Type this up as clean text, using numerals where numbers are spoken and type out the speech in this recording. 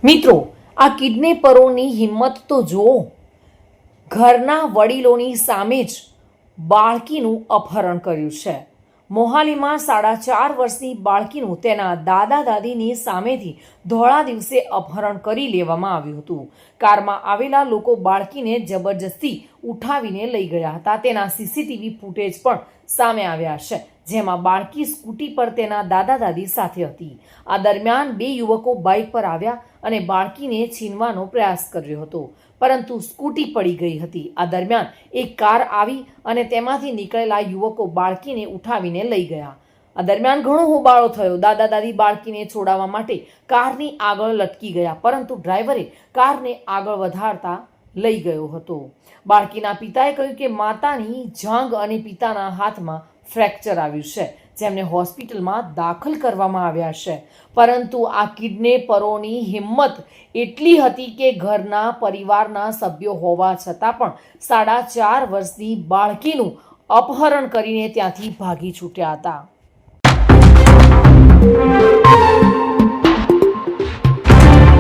મિત્રો, આ કિડનેપરોની હિંમત તો જુઓ. ઘરના વડીલોની સામે જ બાળકીનું અપહરણ કર્યું છે. મોહાલીમાં 4.5 વર્ષની બાળકીનું તેના દાદા દાદીની સામેથી ધોળા દિવસે અપહરણ કરી લેવામાં આવ્યું હતું. કારમાં આવેલા લોકો બાળકીને જબરજસ્તી ઉઠાવીને લઈ ગયા હતા. તેના સીસીટીવી ફૂટેજ પણ સામે આવ્યા છે, જેમાં બાળકી સ્કૂટી પર તેના દાદા દાદી સાથે હતી. આ દરમિયાન 2 યુવકો બાઇક પર આવ્યા અને બાળકીને છીનવાનો પ્રયાસ કર્યો હતો, પરંતુ સ્કૂટી પડી ગઈ હતી. આ દરમિયાન એક કાર આવી અને તેમાંથી નીકળેલા યુવકો બાળકીને ઉઠાવીને લઈ ગયા. આ દરમિયાન ઘણો હોબાળો થયો. દાદા દાદી બાળકીને છોડાવવા માટે કારની આગળ લટકી ગયા, પરંતુ ડ્રાઈવરે કારને આગળ વધારતા લઈ ગયો હતો. બાળકીના પિતાએ કહ્યું કે માતાની જાંઘ અને પિતાના હાથમાં ફ્રેક્ચર આવ્યું છે, જેમને હોસ્પિટલમાં દાખલ કરવામાં આવ્યા છે. પરંતુ આ કિડનેપરોની હિંમત એટલી હતી કે ઘરના પરિવારના સભ્યો હોવા છતાં પણ 4.5 વર્ષની બાળકીનું અપહરણ કરીને ત્યાંથી ભાગી છૂટ્યા હતા.